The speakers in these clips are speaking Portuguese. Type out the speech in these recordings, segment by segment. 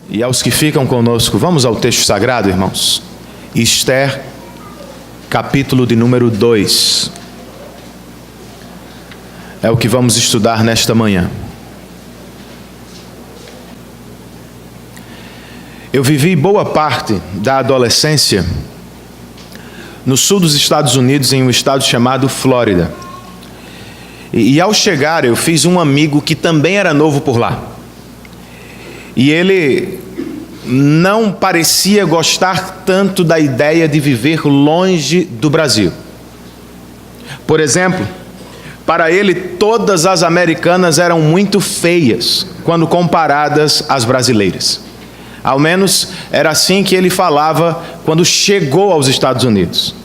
E aos que ficam conosco, vamos ao texto sagrado, irmãos. Esther, capítulo de número 2. É o que vamos estudar nesta manhã. Eu vivi boa parte da adolescência no sul dos Estados Unidos, em um estado chamado Flórida. E ao chegar, eu fiz um amigo que também era novo por lá. E ele não parecia gostar tanto da ideia de viver longe do Brasil. Por exemplo, para ele todas as americanas eram muito feias quando comparadas às brasileiras. Ao menos era assim que ele falava quando chegou aos Estados Unidos.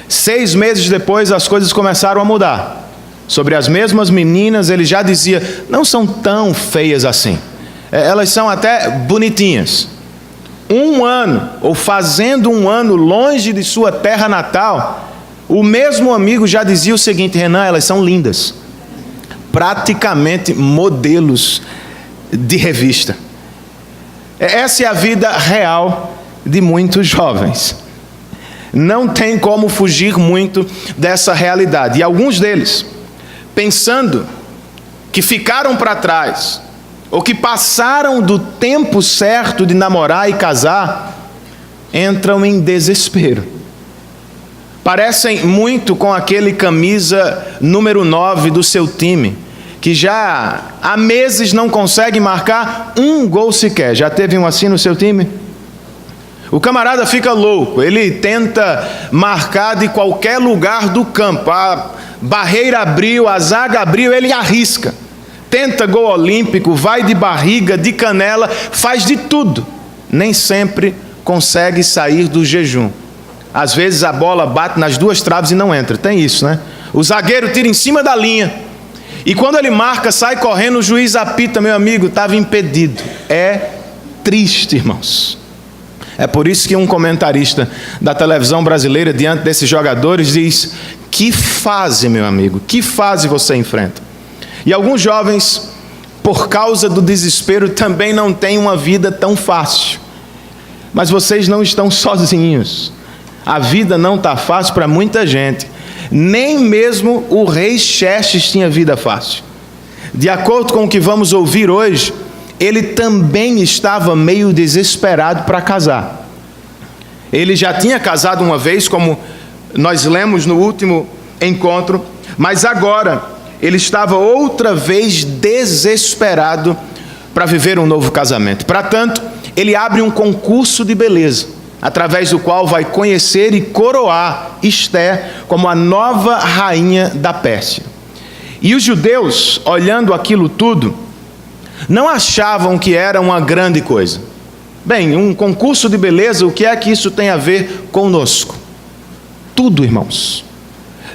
6 meses depois as coisas começaram a mudar. Sobre as mesmas meninas ele já dizia: não são tão feias assim. Elas são até bonitinhas. 1 ano, ou fazendo 1 ano longe de sua terra natal, o mesmo amigo já dizia o seguinte: Renan, elas são lindas. Praticamente modelos de revista. Essa é a vida real de muitos jovens. Não tem como fugir muito dessa realidade. E alguns deles, pensando que ficaram para trás, ou que passaram do tempo certo de namorar e casar, entram em desespero. Parecem muito com aquele camisa número 9 do seu time, que já há meses não consegue marcar 1 gol sequer. Já teve um assim no seu time? O camarada fica louco, ele tenta marcar de qualquer lugar do campo. A barreira abriu, a zaga abriu, ele arrisca. Tenta gol olímpico, vai de barriga, de canela, faz de tudo. Nem sempre consegue sair do jejum. Às vezes a bola bate nas 2 traves e não entra. Tem isso, né? O zagueiro tira em cima da linha. E quando ele marca, sai correndo, o juiz apita: meu amigo, estava impedido. É triste, irmãos. É por isso que um comentarista da televisão brasileira, diante desses jogadores, diz: que fase, meu amigo, que fase você enfrenta? E alguns jovens, por causa do desespero, também não têm uma vida tão fácil. Mas vocês não estão sozinhos. A vida não está fácil para muita gente. Nem mesmo o rei Xerxes tinha vida fácil. De acordo com o que vamos ouvir hoje, ele também estava meio desesperado para casar. Ele já tinha casado uma vez, como nós lemos no último encontro, mas agora ele estava outra vez desesperado para viver um novo casamento. Para tanto, ele abre um concurso de beleza, através do qual vai conhecer e coroar Esther como a nova rainha da Pérsia. E os judeus, olhando aquilo tudo, não achavam que era uma grande coisa. Bem, um concurso de beleza, o que é que isso tem a ver conosco? Tudo, irmãos.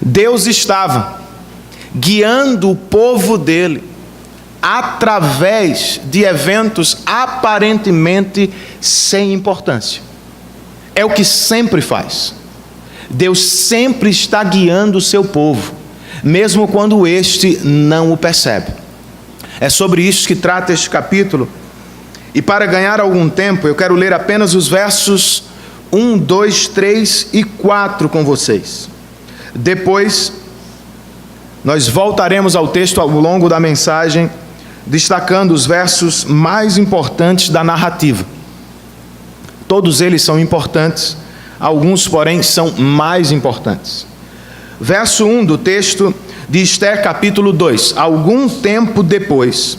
Deus estava guiando o povo dele através de eventos aparentemente sem importância. É o que sempre faz. Deus sempre está guiando o seu povo, mesmo quando este não o percebe. É sobre isso que trata este capítulo. E para ganhar algum tempo, eu quero ler apenas os versos 1, 2, 3 e 4 com vocês. Depois, nós voltaremos ao texto ao longo da mensagem, destacando os versos mais importantes da narrativa. Todos eles são importantes, alguns, porém, são mais importantes. Verso 1 do texto de Esther, capítulo 2. Algum tempo depois,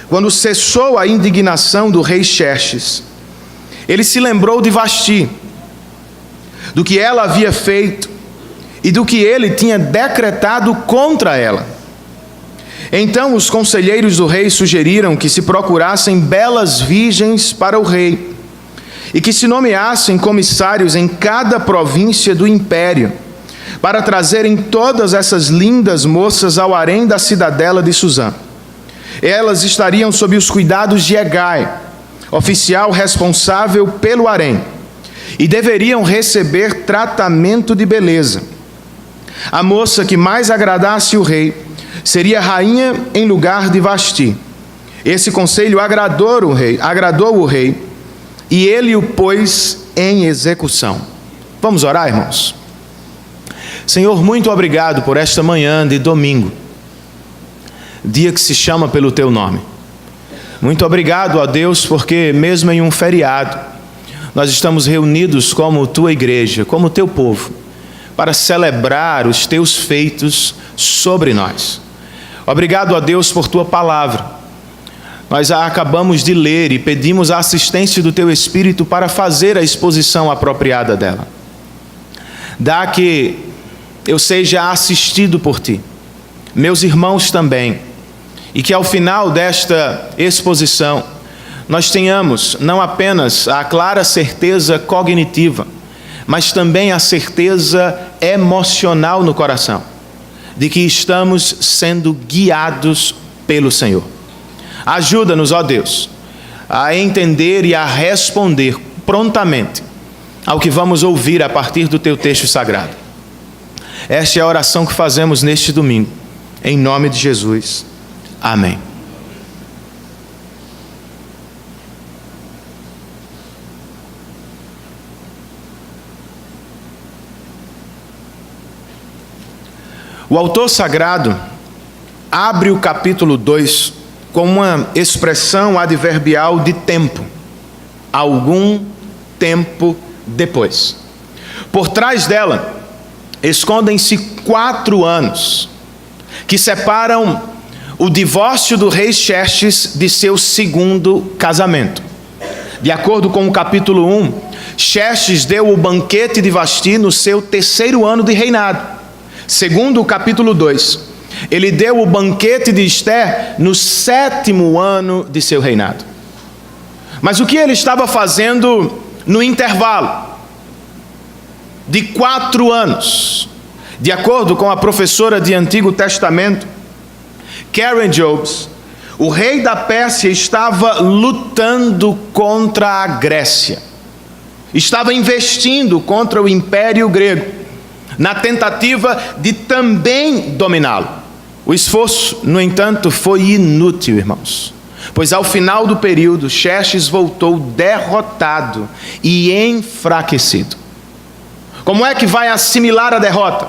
quando cessou a indignação do rei Xerxes, ele se lembrou de Vasti, do que ela havia feito e do que ele tinha decretado contra ela. Então os conselheiros do rei sugeriram que se procurassem belas virgens para o rei e que se nomeassem comissários em cada província do império, para trazerem todas essas lindas moças ao harém da cidadela de Suzã. Elas estariam sob os cuidados de Hegai, oficial responsável pelo harém, e deveriam receber tratamento de beleza. A moça que mais agradasse o rei seria rainha em lugar de Vasti, Esse conselho agradou o rei, e ele o pôs em execução. Vamos orar, irmãos? Senhor, muito obrigado por esta manhã de domingo, dia que se chama pelo teu nome. Muito obrigado, ó Deus, porque mesmo em um feriado, nós estamos reunidos como tua igreja, como teu povo, para celebrar os teus feitos sobre nós. Obrigado, ó Deus, por tua palavra. Nós a acabamos de ler e pedimos a assistência do teu Espírito para fazer a exposição apropriada dela. Dá que eu seja assistido por ti, meus irmãos também, e que ao final desta exposição nós tenhamos não apenas a clara certeza cognitiva, mas também a certeza emocional no coração, de que estamos sendo guiados pelo Senhor. Ajuda-nos, ó Deus, a entender e a responder prontamente ao que vamos ouvir a partir do teu texto sagrado. Esta é a oração que fazemos neste domingo, em nome de Jesus. Amém. O autor sagrado abre o capítulo 2 com uma expressão adverbial de tempo. Algum tempo depois. Por trás dela, escondem-se 4 anos, que separam o divórcio do rei Xerxes de seu segundo casamento. De acordo com o capítulo 1, Xerxes deu o banquete de Vasti no seu 3º ano de reinado. Segundo o capítulo 2, ele deu o banquete de Ester no 7º ano de seu reinado. Mas o que ele estava fazendo no intervalo de 4 anos? De acordo com a professora de Antigo Testamento, Karen Jobs, o rei da Pérsia estava lutando contra a Grécia. Estava investindo contra o Império Grego, na tentativa de também dominá-lo. O esforço, no entanto, foi inútil, irmãos, pois ao final do período, Xerxes voltou derrotado e enfraquecido. Como é que vai assimilar a derrota?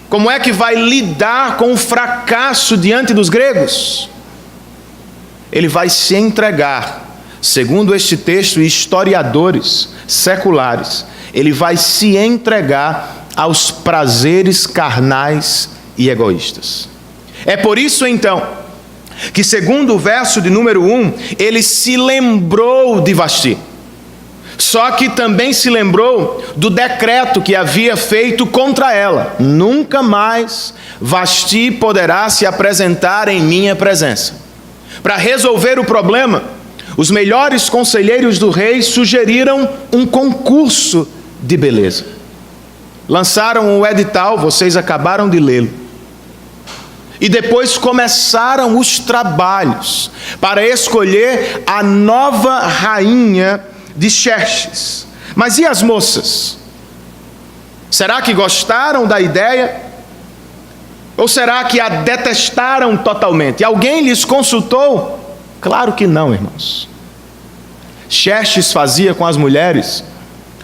Como é que vai lidar com o fracasso diante dos gregos? Ele vai se entregar, segundo este texto e historiadores seculares, ele vai se entregar aos prazeres carnais e egoístas. É por isso, então, que segundo o verso de número 1, ele se lembrou de Vasti. Só que também se lembrou do decreto que havia feito contra ela. Nunca mais Vasti poderá se apresentar em minha presença. Para resolver o problema, os melhores conselheiros do rei sugeriram um concurso de beleza. Lançaram o edital, vocês acabaram de lê-lo. E depois começaram os trabalhos para escolher a nova rainha de Xerxes. Mas e as moças? Será que gostaram da ideia? Ou será que a detestaram totalmente? Alguém lhes consultou? Claro que não, irmãos. Xerxes fazia com as mulheres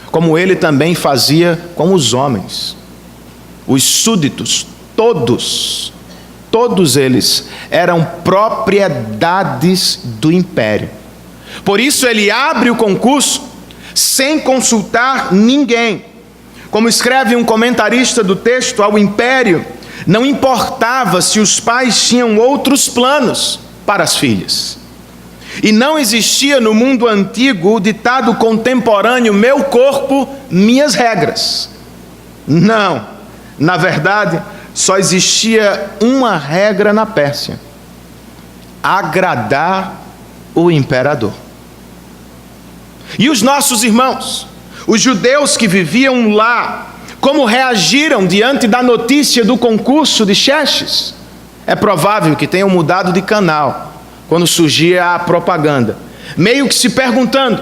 como ele também fazia com os homens. Os súditos, todos eles eram propriedades do império. Por isso ele abre o concurso sem consultar ninguém. Como escreve um comentarista do texto, ao império não importava se os pais tinham outros planos para as filhas. E não existia no mundo antigo o ditado contemporâneo, meu corpo, minhas regras. Não, na verdade, só existia uma regra na Pérsia: agradar o imperador. E os nossos irmãos, os judeus que viviam lá, como reagiram diante da notícia do concurso de Xerxes? É provável que tenham mudado de canal quando surgia a propaganda, meio que se perguntando: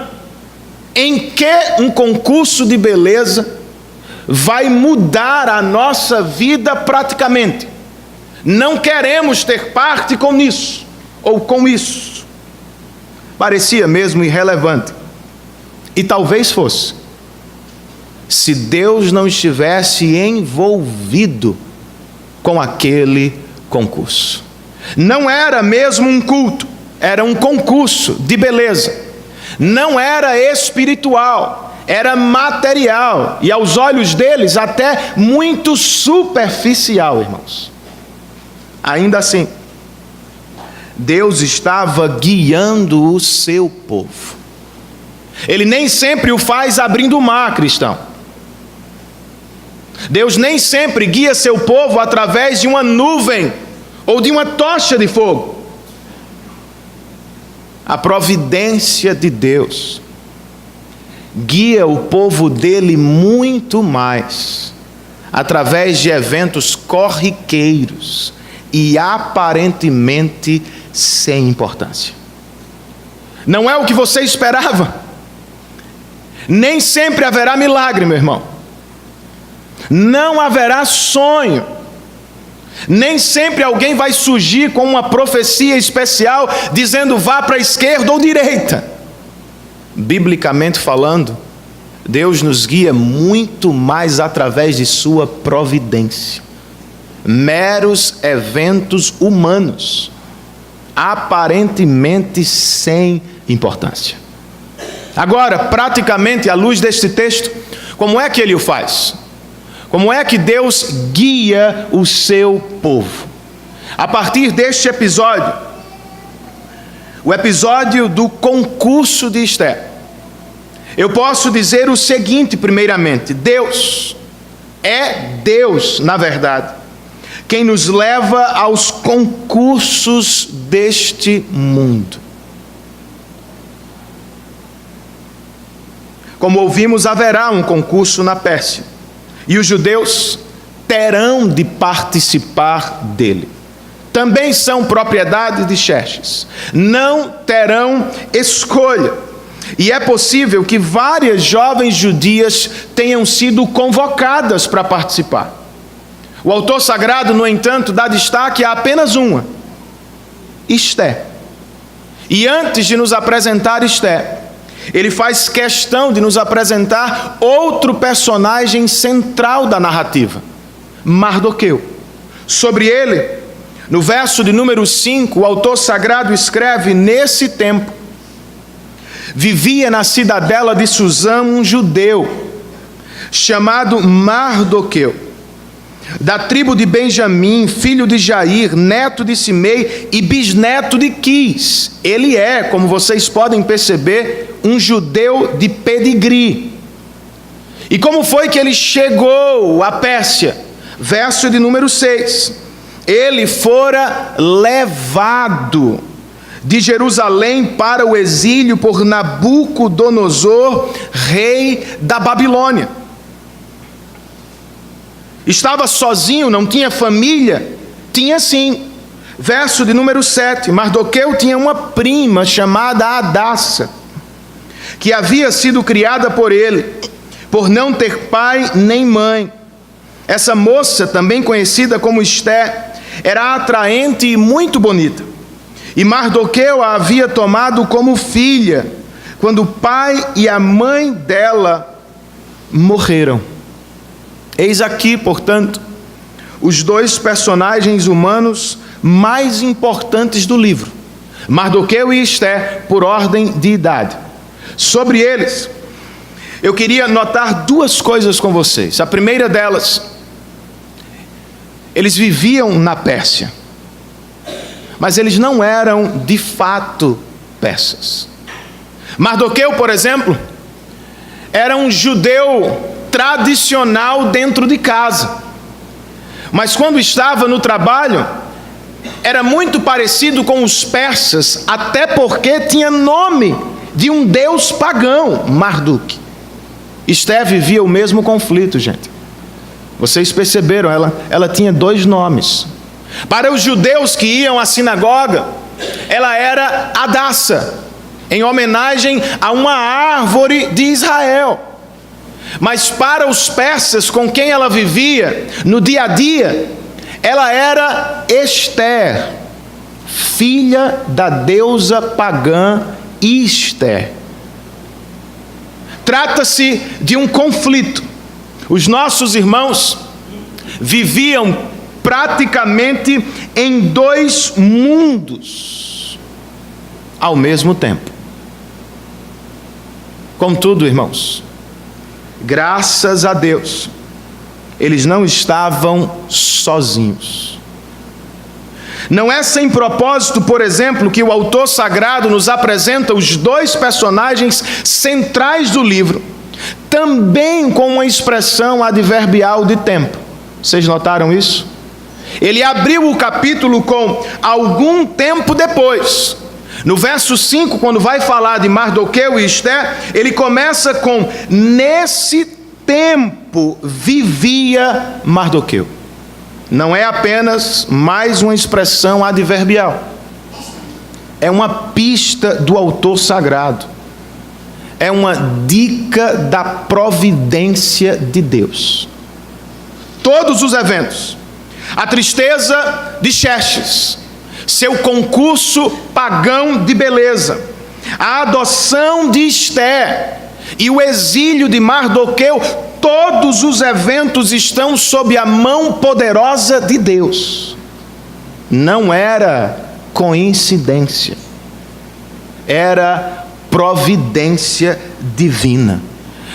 em que um concurso de beleza vai mudar a nossa vida praticamente? Não queremos ter parte com isso ou com isso. parecia mesmo irrelevante. E talvez fosse, se Deus não estivesse envolvido com aquele concurso. Não era mesmo um culto, era um concurso de beleza. Não era espiritual, era material, e aos olhos deles até muito superficial, irmãos. Ainda assim, Deus estava guiando o seu povo. Ele nem sempre o faz abrindo o mar, cristão. Deus nem sempre guia seu povo através de uma nuvem ou de uma tocha de fogo. A providência de Deus guia o povo dele muito mais através de eventos corriqueiros e aparentemente sem importância. Não é o que você esperava. Nem sempre haverá milagre, meu irmão. Não haverá sonho. Nem sempre alguém vai surgir com uma profecia especial dizendo vá para a esquerda ou direita. Biblicamente falando, Deus nos guia muito mais através de sua providência. Meros eventos humanos, aparentemente sem importância. Agora, praticamente, à luz deste texto, como é que ele o faz? Como é que Deus guia o seu povo? A partir deste episódio, o episódio do concurso de Esther, eu posso dizer o seguinte, primeiramente: Deus, na verdade, quem nos leva aos concursos deste mundo. Como ouvimos, haverá um concurso na Pérsia, e os judeus terão de participar dele. Também são propriedade de Xerxes. Não terão escolha. E é possível que várias jovens judias tenham sido convocadas para participar. O autor sagrado, no entanto, dá destaque a apenas uma: Esther. E antes de nos apresentar Esther, ele faz questão de nos apresentar outro personagem central da narrativa: Mardoqueu. Sobre ele, no verso de número 5, o autor sagrado escreve: nesse tempo, vivia na cidadela de Susã um judeu, chamado Mardoqueu, da tribo de Benjamim, filho de Jair, neto de Simei e bisneto de Quis. Ele é, como vocês podem perceber, um judeu de pedigree. E como foi que ele chegou à Pérsia? Verso de número 6. Ele fora levado de Jerusalém para o exílio por Nabucodonosor, rei da Babilônia. Estava sozinho, não tinha família? Tinha sim. Verso de número 7. Mardoqueu tinha uma prima chamada Hadassa, que havia sido criada por ele, por não ter pai nem mãe. Essa moça, também conhecida como Esther, era atraente e muito bonita. E Mardoqueu a havia tomado como filha, quando o pai e a mãe dela morreram. Eis aqui, portanto, os dois personagens humanos mais importantes do livro: Mardoqueu e Esther, por ordem de idade. Sobre eles, eu queria notar duas coisas com vocês. A primeira delas: eles viviam na Pérsia, mas eles não eram de fato persas. Mardoqueu, por exemplo, era um judeu tradicional dentro de casa, mas quando estava no trabalho, era muito parecido com os persas, até porque tinha nome de um deus pagão, Marduk. Esther vivia o mesmo conflito, gente. Vocês perceberam, ela tinha dois nomes. Para os judeus que iam à sinagoga, ela era Hadassa, em homenagem a uma árvore de Israel. Mas para os persas com quem ela vivia no dia a dia, ela era Esther, filha da deusa pagã e Esther. Trata-se de um conflito. Os nossos irmãos viviam praticamente em dois mundos ao mesmo tempo. Contudo, irmãos, graças a Deus, eles não estavam sozinhos. Não é sem propósito, por exemplo, que o autor sagrado nos apresenta os dois personagens centrais do livro, também com uma expressão adverbial de tempo. Vocês notaram isso? Ele abriu o capítulo com algum tempo depois. No verso 5, quando vai falar de Mardoqueu e Esther, ele começa com: nesse tempo vivia Mardoqueu. Não é apenas mais uma expressão adverbial. É uma pista do autor sagrado. É uma dica da providência de Deus. Todos os eventos. A tristeza de Xerxes, seu concurso pagão de beleza, a adoção de Esther e o exílio de Mardoqueu, todos os eventos estão sob a mão poderosa de Deus. Não era coincidência, era providência divina.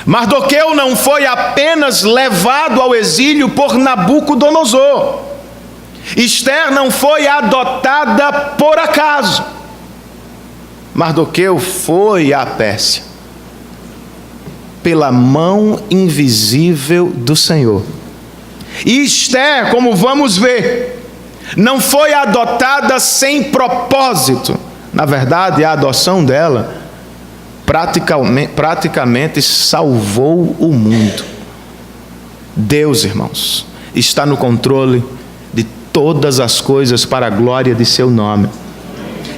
Mardoqueu não foi apenas levado ao exílio por Nabucodonosor. Esther não foi adotada por acaso. Mardoqueu foi à Pérsia pela mão invisível do Senhor. E Esther, como vamos ver, não foi adotada sem propósito. Na verdade, a adoção dela praticamente salvou o mundo. Deus, irmãos, está no controle de todas as coisas para a glória de seu nome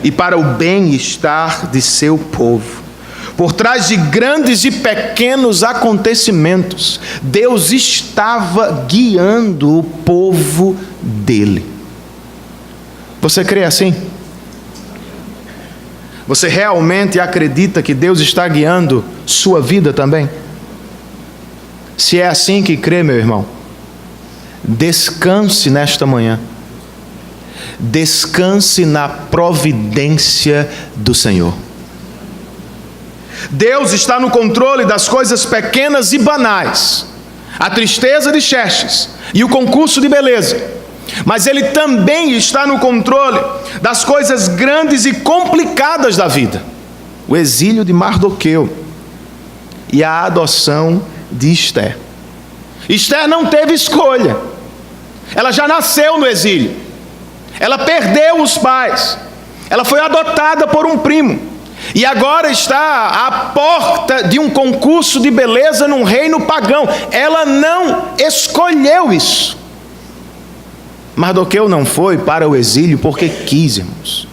e para o bem-estar de seu povo. Por trás de grandes e pequenos acontecimentos, Deus estava guiando o povo dele. Você crê assim? Você realmente acredita que Deus está guiando sua vida também? Se é assim que crê, meu irmão, descanse nesta manhã. Descanse na providência do Senhor. Deus está no controle das coisas pequenas e banais, a tristeza de Xerxes e o concurso de beleza, mas Ele também está no controle das coisas grandes e complicadas da vida, o exílio de Mardoqueu e a adoção de Esther. Esther não teve escolha, ela já nasceu no exílio, ela perdeu os pais, ela foi adotada por um primo, e agora está à porta de um concurso de beleza num reino pagão. Ela não escolheu isso. Mardoqueu não foi para o exílio porque quis, irmãos.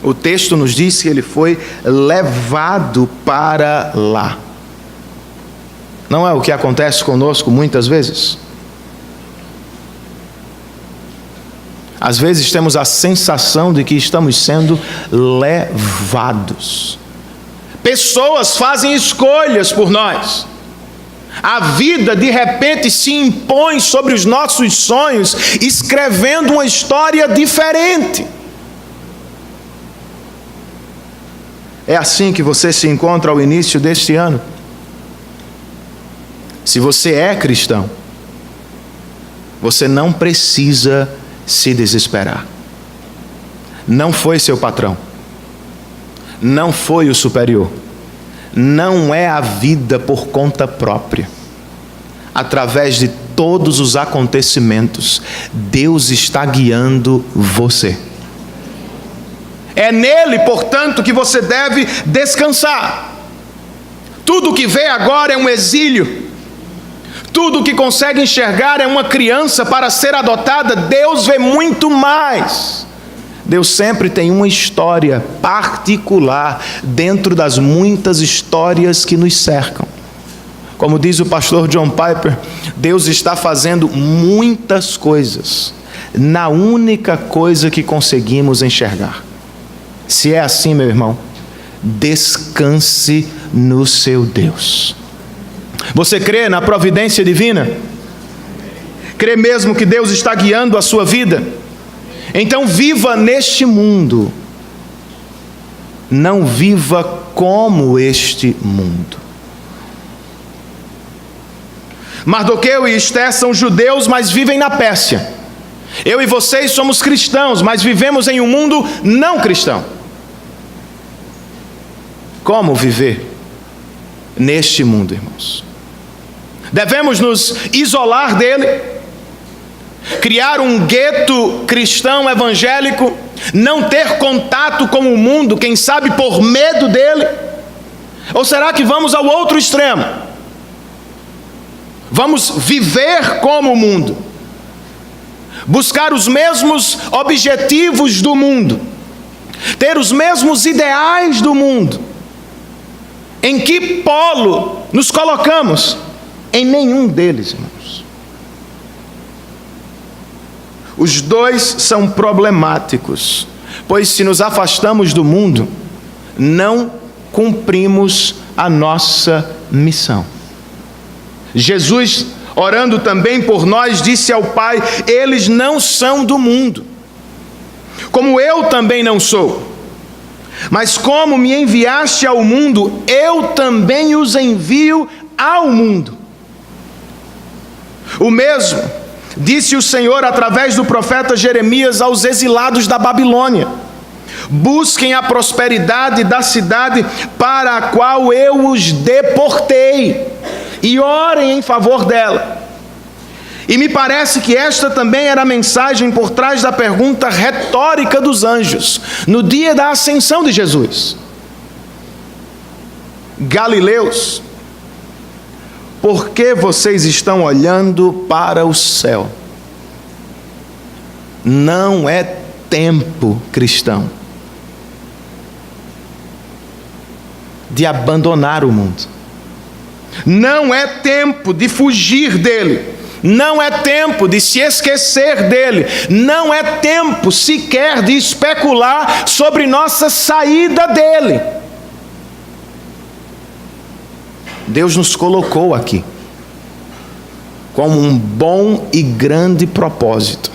O texto nos diz que ele foi levado para lá. Não é o que acontece conosco muitas vezes? Às vezes temos a sensação de que estamos sendo levados. Pessoas fazem escolhas por nós. A vida de repente se impõe sobre os nossos sonhos, escrevendo uma história diferente. É assim que você se encontra ao início deste ano. Se você é cristão, você não precisa se desesperar. Não foi seu patrão, não foi o superior, não é a vida por conta própria. Através de todos os acontecimentos, Deus está guiando você. É nele, portanto, que você deve descansar. Tudo que vê agora é um exílio. Tudo que consegue enxergar é uma criança para ser adotada. Deus vê muito mais. Deus sempre tem uma história particular dentro das muitas histórias que nos cercam. Como diz o pastor John Piper, Deus está fazendo muitas coisas na única coisa que conseguimos enxergar. Se é assim, meu irmão, descanse no seu Deus. Você crê na providência divina? Crê mesmo que Deus está guiando a sua vida? Então viva neste mundo. Não viva como este mundo. Mardoqueu e Esther são judeus, mas vivem na Pérsia. Eu e vocês somos cristãos, mas vivemos em um mundo não cristão. Como viver neste mundo, irmãos? Devemos nos isolar dele, criar um gueto cristão evangélico, não ter contato com o mundo, quem sabe por medo dele? Ou será que vamos ao outro extremo? Vamos viver como o mundo, buscar os mesmos objetivos do mundo, ter os mesmos ideais do mundo. Em que polo nos colocamos? Em nenhum deles, irmãos. Os dois são problemáticos, pois se nos afastamos do mundo, não cumprimos a nossa missão. Jesus, orando também por nós, disse ao Pai: eles não são do mundo, como eu também não sou. Mas como me enviaste ao mundo, eu também os envio ao mundo. O mesmo disse o Senhor através do profeta Jeremias aos exilados da Babilônia: busquem a prosperidade da cidade para a qual eu os deportei, e orem em favor dela. E me parece que esta também era a mensagem por trás da pergunta retórica dos anjos, no dia da ascensão de Jesus: Galileus, por que vocês estão olhando para o céu? Não é tempo, cristão, de abandonar o mundo. Não é tempo de fugir dele. Não é tempo de se esquecer dele. Não é tempo sequer de especular sobre nossa saída dele. Deus nos colocou aqui como um bom e grande propósito.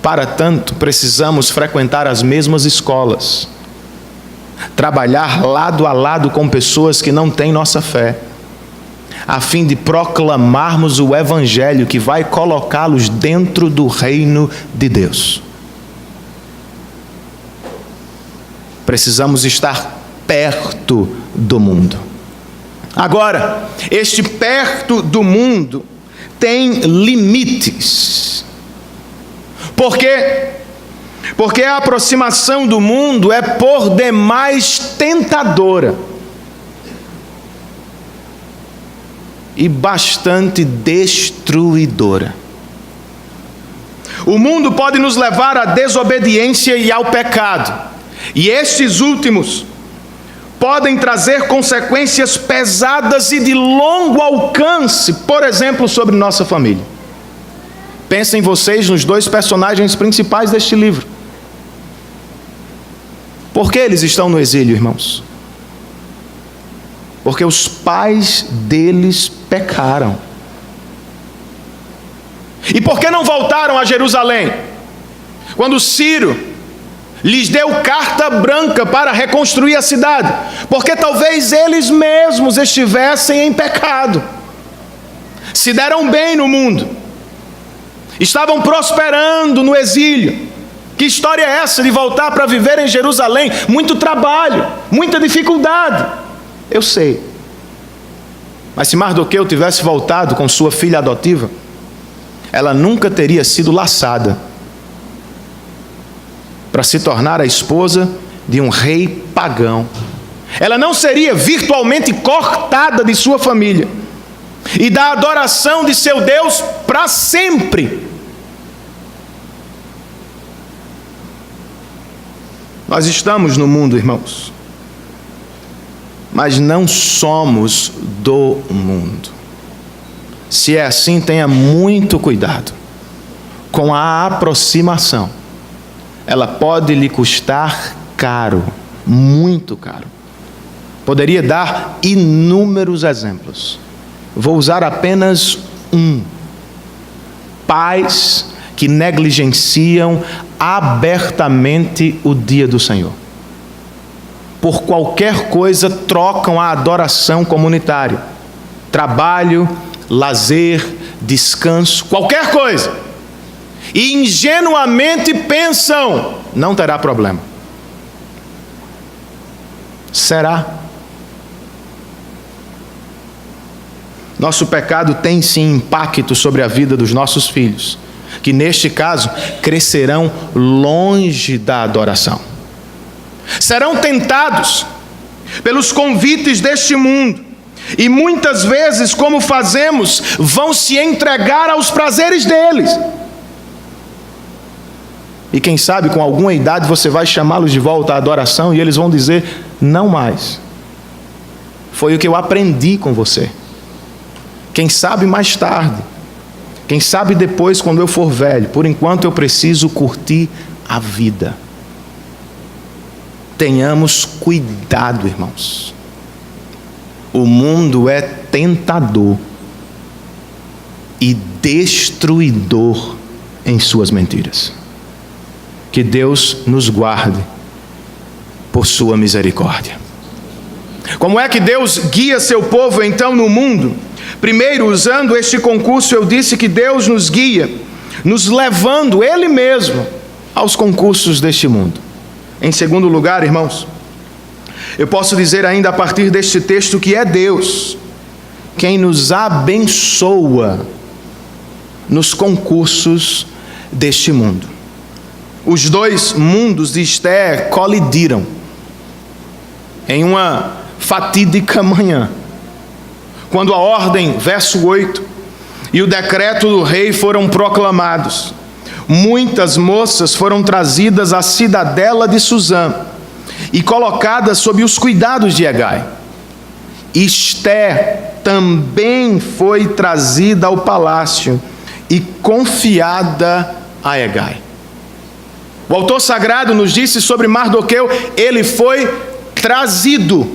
Para tanto, precisamos frequentar as mesmas escolas, trabalhar lado a lado com pessoas que não têm nossa fé, a fim de proclamarmos o Evangelho que vai colocá-los dentro do reino de Deus. Precisamos estar perto do mundo. Agora, este perto do mundo tem limites. Por quê? Porque a aproximação do mundo é por demais tentadora e bastante destruidora. O mundo pode nos levar à desobediência e ao pecado, e estes últimos podem trazer consequências pesadas e de longo alcance, por exemplo, sobre nossa família. Pensem vocês nos dois personagens principais deste livro. Por que eles estão no exílio, irmãos? Porque os pais deles pecaram. E por que não voltaram a Jerusalém? Quando Ciro lhes deu carta branca para reconstruir a cidade, porque talvez eles mesmos estivessem em pecado, se deram bem no mundo, estavam prosperando no exílio. Que história é essa de voltar para viver em Jerusalém? Muito trabalho, muita dificuldade. Eu sei. Mas se Mardoqueu tivesse voltado com sua filha adotiva, ela nunca teria sido laçada para se tornar a esposa de um rei pagão. Ela não seria virtualmente cortada de sua família e da adoração de seu Deus para sempre. Nós estamos no mundo, irmãos, mas não somos do mundo. Se é assim, tenha muito cuidado com a aproximação ela pode lhe custar caro, muito caro. Poderia dar inúmeros exemplos. Vou usar apenas um. Pais que negligenciam abertamente o dia do Senhor. Por qualquer coisa trocam a adoração comunitária. Trabalho, lazer, descanso, qualquer coisa. E ingenuamente pensam, não terá problema. Será? Nosso pecado tem sim impacto sobre a vida dos nossos filhos, que neste caso crescerão longe da adoração. Serão tentados pelos convites deste mundo e muitas vezes, como fazemos, vão se entregar aos prazeres deles. E quem sabe com alguma idade você vai chamá-los de volta à adoração e eles vão dizer, não mais. Foi o que eu aprendi com você. Quem sabe mais tarde, quem sabe depois quando eu for velho, por enquanto eu preciso curtir a vida. Tenhamos cuidado, irmãos. O mundo é tentador e destruidor em suas mentiras. Que Deus nos guarde por sua misericórdia. Como é que Deus guia seu povo então no mundo? Primeiro, usando este concurso, eu disse que Deus nos guia, nos levando Ele mesmo aos concursos deste mundo. Em segundo lugar, irmãos, eu posso dizer ainda a partir deste texto que é Deus quem nos abençoa nos concursos deste mundo. Os dois mundos de Esther colidiram em uma fatídica manhã, quando a ordem, verso 8, e o decreto do rei foram proclamados. Muitas moças foram trazidas à cidadela de Susã e colocadas sob os cuidados de Hegai. Esther também foi trazida ao palácio e confiada a Hegai. O autor sagrado nos disse sobre Mardoqueu, ele foi trazido.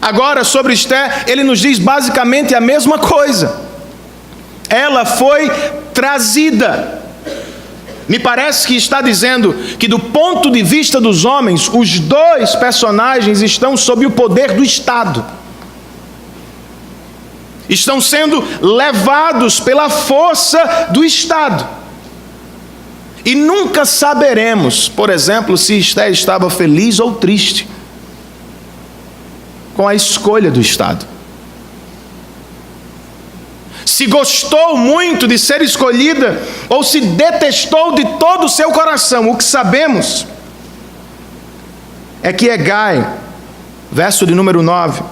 Agora, sobre Esther, ele nos diz basicamente a mesma coisa. Ela foi trazida. Me parece que está dizendo que, do ponto de vista dos homens, os dois personagens estão sob o poder do Estado. Estão sendo levados pela força do Estado. E nunca saberemos, por exemplo, se Esther estava feliz ou triste com a escolha do Estado. Se gostou muito de ser escolhida ou se detestou de todo o seu coração. O que sabemos é que Hegai, verso de número 9,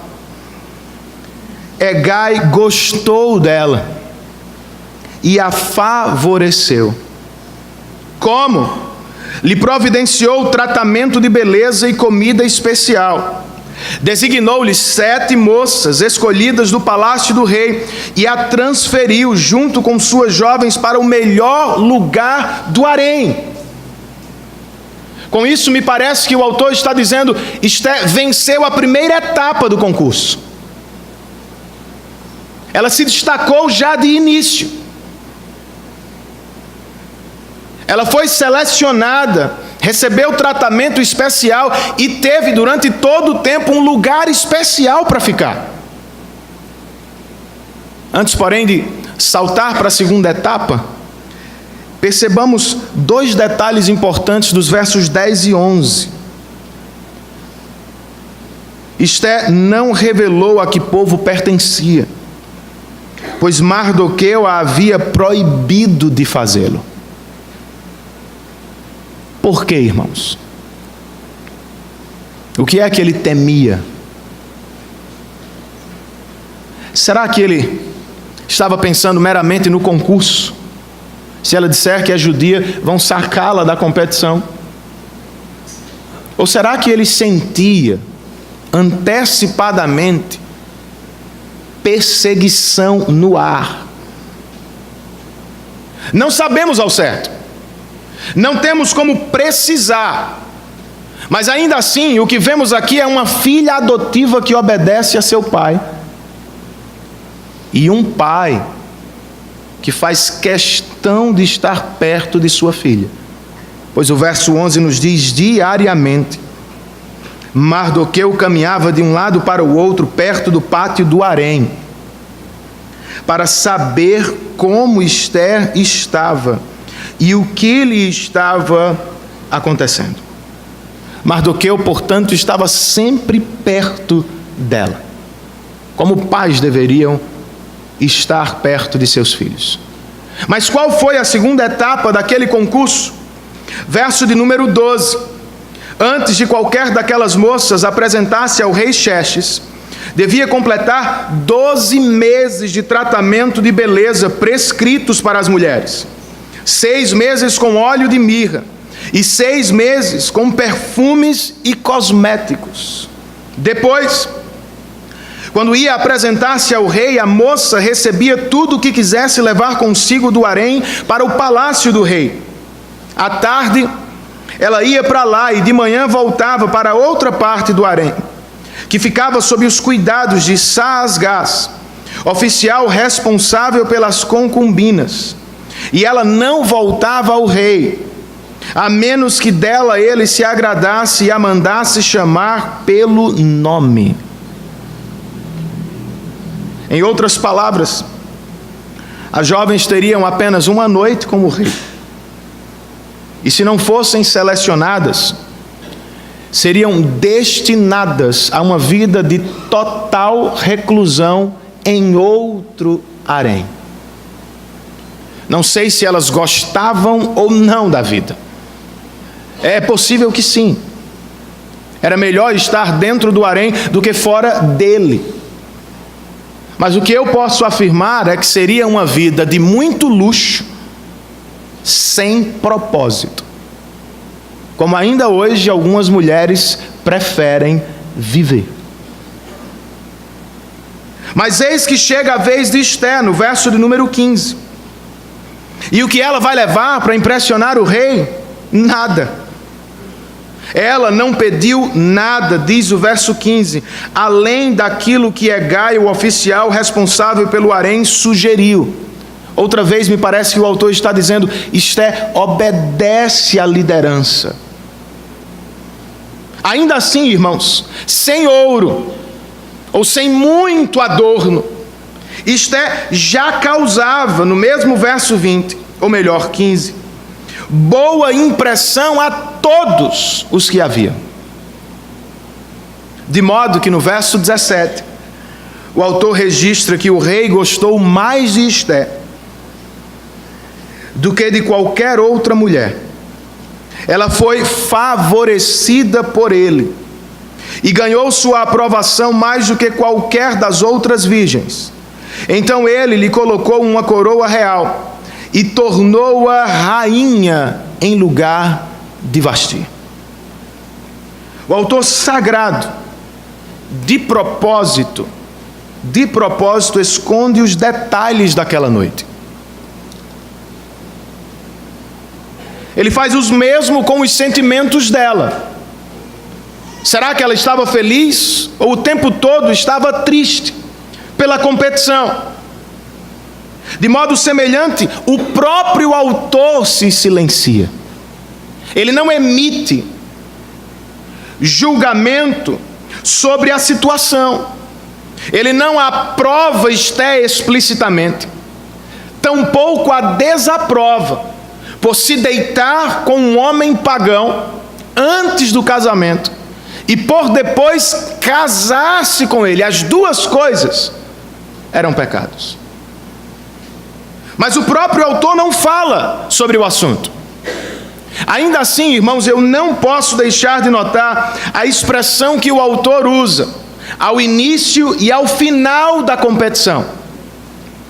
Hegai gostou dela e a favoreceu. Como? Lhe providenciou tratamento de beleza e comida especial. Designou-lhe 7 moças escolhidas do palácio do rei e a transferiu junto com suas jovens para o melhor lugar do harém. Com isso, me parece que o autor está dizendo, Esther venceu a primeira etapa do concurso. Ela se destacou já de início. Ela foi selecionada, recebeu tratamento especial e teve durante todo o tempo um lugar especial para ficar. Antes, porém, de saltar para a segunda etapa, percebamos 2 detalhes importantes dos versos 10 e 11. Esther não revelou a que povo pertencia, pois Mardoqueu a havia proibido de fazê-lo. Por quê, irmãos? O que é que ele temia? Será que ele estava pensando meramente no concurso? Se ela disser que é judia, vão sacá-la da competição? Ou será que ele sentia antecipadamente perseguição no ar? Não sabemos ao certo. Não temos como precisar, mas ainda assim, o que vemos aqui é uma filha adotiva que obedece a seu pai. E um pai que faz questão de estar perto de sua filha. Pois o verso 11 nos diz: diariamente, Mardoqueu caminhava de um lado para o outro, perto do pátio do harém, para saber como Ester estava e o que lhe estava acontecendo. Mardoqueu, portanto, estava sempre perto dela, como pais deveriam estar perto de seus filhos. Mas qual foi a segunda etapa daquele concurso? Verso de número 12. Antes de qualquer daquelas moças apresentar-se ao rei Xerxes, devia completar 12 meses de tratamento de beleza prescritos para as mulheres. 6 meses com óleo de mirra e 6 meses com perfumes e cosméticos. Depois, quando ia apresentar-se ao rei, a moça recebia tudo o que quisesse levar consigo do harém para o palácio do rei. À tarde, ela ia para lá e de manhã voltava para outra parte do harém, que ficava sob os cuidados de Saasgás, oficial responsável pelas concubinas. E ela não voltava ao rei, a menos que dela ele se agradasse e a mandasse chamar pelo nome. Em outras palavras, as jovens teriam apenas uma noite com o rei. E se não fossem selecionadas, seriam destinadas a uma vida de total reclusão em outro harém. Não sei se elas gostavam ou não da vida. É possível que sim. Era melhor estar dentro do harém do que fora dele. Mas o que eu posso afirmar é que seria uma vida de muito luxo, sem propósito, como ainda hoje algumas mulheres preferem viver. Mas eis que chega a vez de Ester, no verso de número 15. E o que ela vai levar para impressionar o rei? Nada. Ela não pediu nada, diz o verso 15, além daquilo que Hegai, o oficial responsável pelo harém, sugeriu. Outra vez me parece que o autor está dizendo: Ester obedece à liderança. Ainda assim, irmãos, sem ouro, ou sem muito adorno, Ester já causava, no mesmo verso 20, ou melhor, 15, boa impressão a todos os que haviam. De modo que no verso 17, o autor registra que o rei gostou mais de Ester do que de qualquer outra mulher. Ela foi favorecida por ele e ganhou sua aprovação mais do que qualquer das outras virgens. Então ele lhe colocou uma coroa real e tornou-a rainha em lugar de Vasti. O autor sagrado, de propósito, esconde os detalhes daquela noite. Ele faz os mesmos com os sentimentos dela. Será que ela estava feliz ou o tempo todo estava triste pela competição? De modo semelhante, o próprio autor se silencia. Ele não emite julgamento sobre a situação. Ele não aprova Ester explicitamente. Tampouco a desaprova por se deitar com um homem pagão antes do casamento e por depois casar-se com ele. As duas coisas eram pecados. Mas o próprio autor não fala sobre o assunto. Ainda assim, irmãos, eu não posso deixar de notar a expressão que o autor usa ao início e ao final da competição.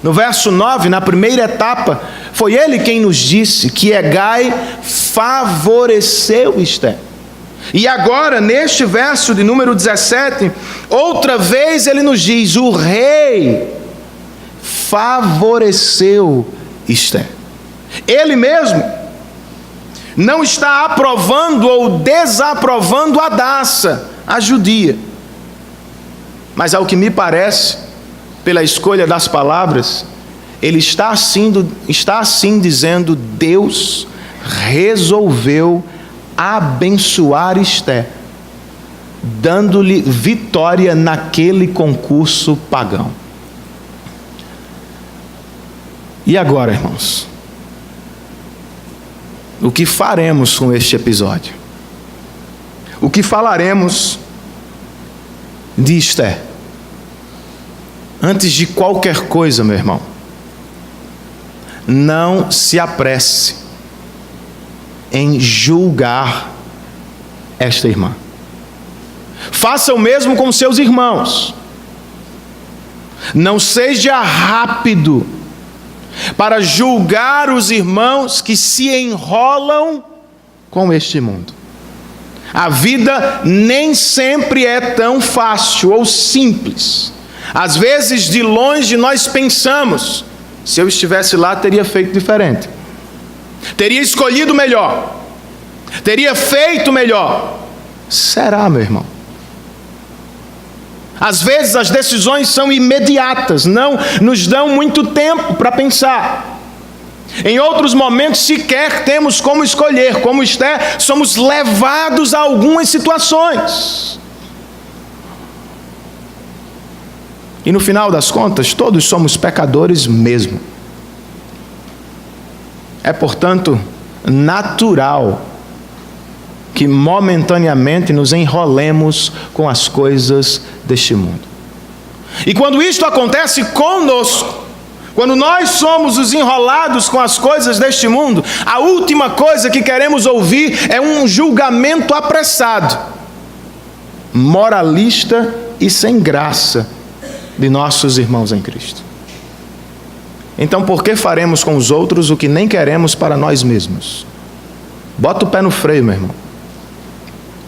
No verso 9, na primeira etapa, foi ele quem nos disse que Hegai favoreceu Ester. E agora, neste verso de número 17, outra vez ele nos diz: o rei favoreceu Ester. Ele mesmo não está aprovando ou desaprovando a daça, a judia. Mas ao que me parece, pela escolha das palavras, ele está assim dizendo: Deus resolveu abençoar Esther, dando-lhe vitória naquele concurso pagão. E agora, irmãos, o que faremos com este episódio? O que falaremos de Esther? Antes de qualquer coisa, meu irmão, não se apresse em julgar esta irmã. Faça o mesmo com seus irmãos. Não seja rápido para julgar os irmãos que se enrolam com este mundo. A vida nem sempre é tão fácil ou simples. Às vezes, de longe, nós pensamos: se eu estivesse lá, teria feito diferente. Teria escolhido melhor. Teria feito melhor. Será, meu irmão? Às vezes as decisões são imediatas, não nos dão muito tempo para pensar. Em outros momentos sequer temos como escolher. Como Esther, somos levados a algumas situações. E no final das contas, todos somos pecadores mesmo. É, portanto, natural que momentaneamente nos enrolemos com as coisas deste mundo. E quando isto acontece conosco, quando nós somos os enrolados com as coisas deste mundo, a última coisa que queremos ouvir é um julgamento apressado, moralista e sem graça de nossos irmãos em Cristo. Então, por que faremos com os outros o que nem queremos para nós mesmos? Bota o pé no freio, meu irmão.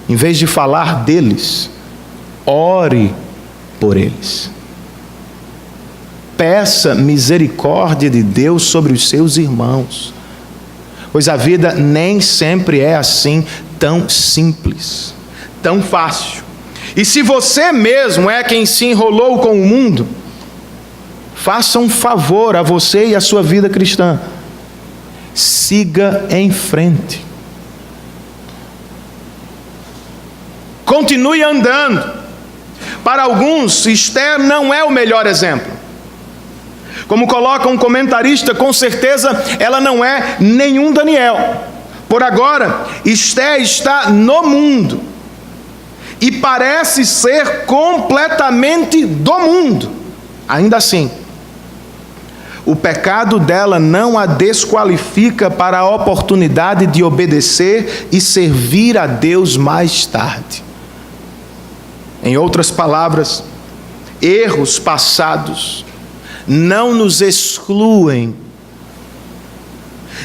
Em vez de falar deles, ore por eles. Peça misericórdia de Deus sobre os seus irmãos, pois a vida nem sempre é assim tão simples, tão fácil. E se você mesmo é quem se enrolou com o mundo, faça um favor a você e a sua vida cristã. Siga em frente. Continue andando. Para alguns, Esther não é o melhor exemplo. Como coloca um comentarista, com certeza ela não é nenhum Daniel. Por agora, Esther está no mundo e parece ser completamente do mundo. Ainda assim, o pecado dela não a desqualifica para a oportunidade de obedecer e servir a Deus mais tarde. Em outras palavras, erros passados não nos excluem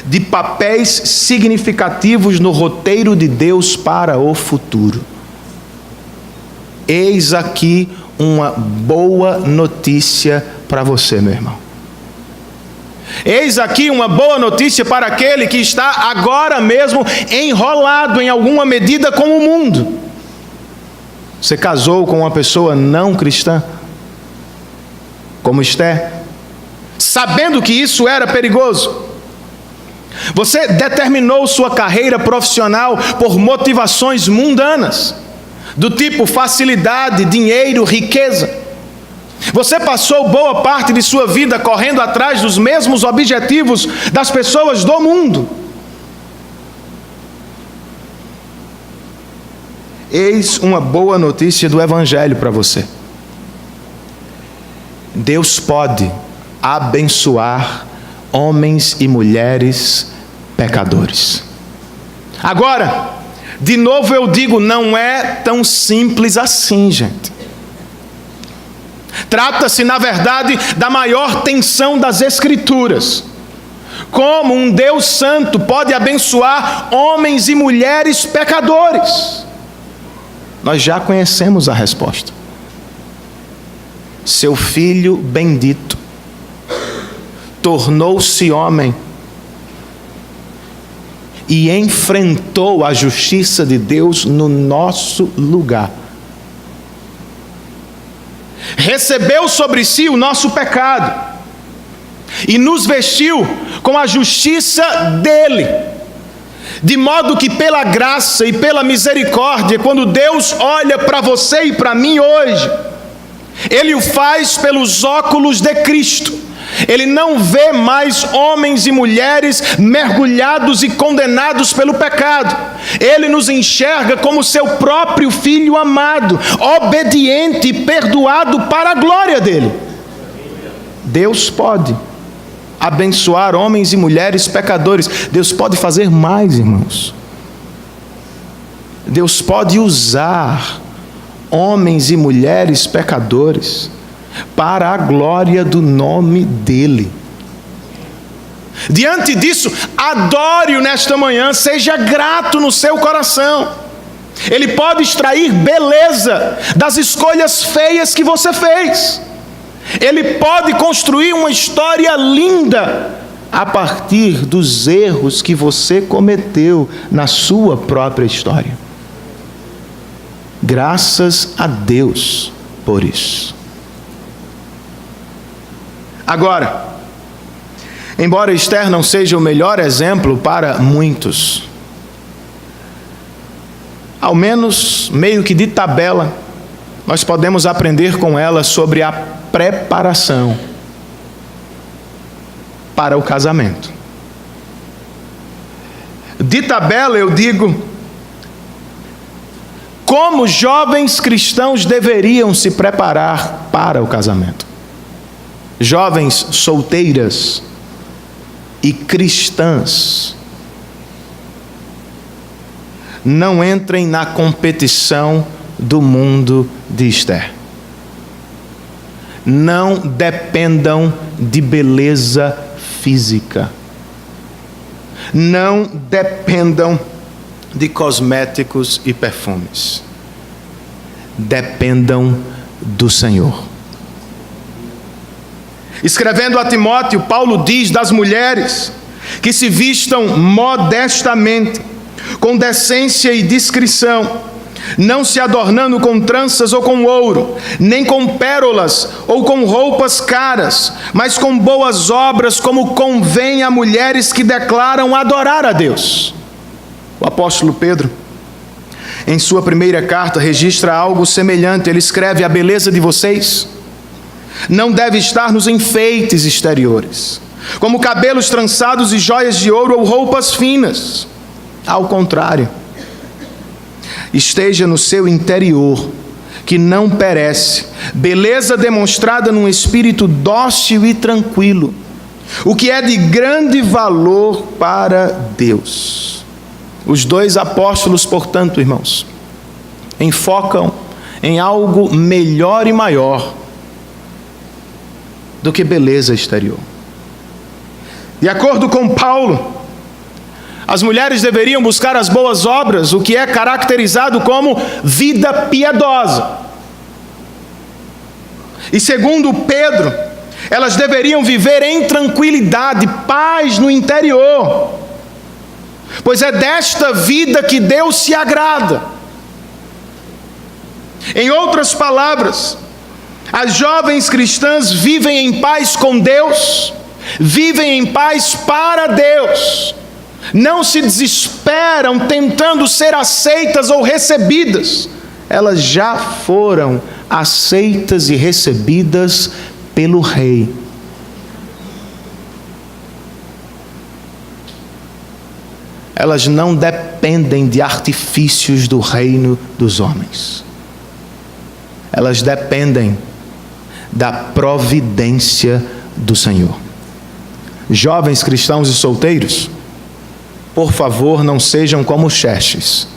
de papéis significativos no roteiro de Deus para o futuro. Eis aqui uma boa notícia para você, meu irmão. Eis aqui uma boa notícia para aquele que está agora mesmo enrolado em alguma medida com o mundo. Você casou com uma pessoa não cristã, como Esther, sabendo que isso era perigoso. Você determinou sua carreira profissional por motivações mundanas, do tipo facilidade, dinheiro, riqueza. Você passou boa parte de sua vida correndo atrás dos mesmos objetivos das pessoas do mundo. Eis uma boa notícia do Evangelho para você. Deus pode abençoar homens e mulheres pecadores. Agora, de novo eu digo, não é tão simples assim, gente. Trata-se, na verdade, da maior tensão das Escrituras. Como um Deus santo pode abençoar homens e mulheres pecadores? Nós já conhecemos a resposta. Seu filho bendito tornou-se homem e enfrentou a justiça de Deus no nosso lugar. Recebeu sobre si o nosso pecado e nos vestiu com a justiça dele, de modo que pela graça e pela misericórdia, quando Deus olha para você e para mim hoje, Ele o faz pelos óculos de Cristo. Ele não vê mais homens e mulheres mergulhados e condenados pelo pecado. Ele nos enxerga como seu próprio Filho amado, obediente e perdoado para a glória dele. Deus pode abençoar homens e mulheres pecadores. Deus pode fazer mais, irmãos. Deus pode usar homens e mulheres pecadores para a glória do nome dele. Diante disso, adore-o nesta manhã, seja grato no seu coração. Ele pode extrair beleza das escolhas feias que você fez. Ele pode construir uma história linda a partir dos erros que você cometeu na sua própria história. Graças a Deus por isso. Agora, embora Esther não seja o melhor exemplo para muitos, ao menos meio que de tabela, nós podemos aprender com ela sobre a preparação para o casamento. De tabela eu digo, como jovens cristãos deveriam se preparar para o casamento. Jovens solteiras e cristãs, não entrem na competição do mundo de Esther. Não dependam de beleza física. Não dependam de cosméticos e perfumes. Dependam do Senhor. Escrevendo a Timóteo, Paulo diz das mulheres que se vistam modestamente, com decência e discrição, não se adornando com tranças ou com ouro, nem com pérolas ou com roupas caras, mas com boas obras, como convém a mulheres que declaram adorar a Deus. O apóstolo Pedro, em sua primeira carta, registra algo semelhante. Ele escreve: a beleza de vocês não deve estar nos enfeites exteriores, como cabelos trançados e joias de ouro ou roupas finas. Ao contrário, esteja no seu interior, que não perece, beleza demonstrada num espírito dócil e tranquilo, o que é de grande valor para Deus. Os dois apóstolos, portanto, irmãos, enfocam em algo melhor e maior do que beleza exterior. De acordo com Paulo, as mulheres deveriam buscar as boas obras, o que é caracterizado como vida piedosa. E segundo Pedro, elas deveriam viver em tranquilidade, paz no interior, pois é desta vida que Deus se agrada. Em outras palavras, as jovens cristãs vivem em paz com Deus, vivem em paz para Deus, não se desesperam tentando ser aceitas ou recebidas. Elas já foram aceitas e recebidas pelo Rei. Elas não dependem de artifícios do reino dos homens. Elas dependem da providência do Senhor. Jovens cristãos e solteiros, por favor, não sejam como Xerxes.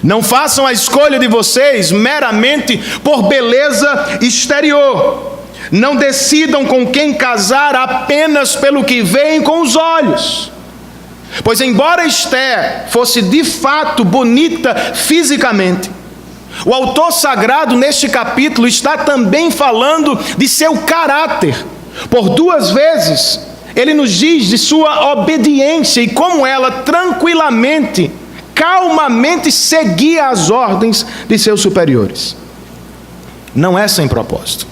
Não façam a escolha de vocês meramente por beleza exterior. Não decidam com quem casar apenas pelo que veem com os olhos. Pois embora Esther fosse de fato bonita fisicamente, o autor sagrado neste capítulo está também falando de seu caráter. Por duas vezes Ele nos diz de sua obediência e como ela tranquilamente, calmamente seguia as ordens de seus superiores. Não é sem propósito.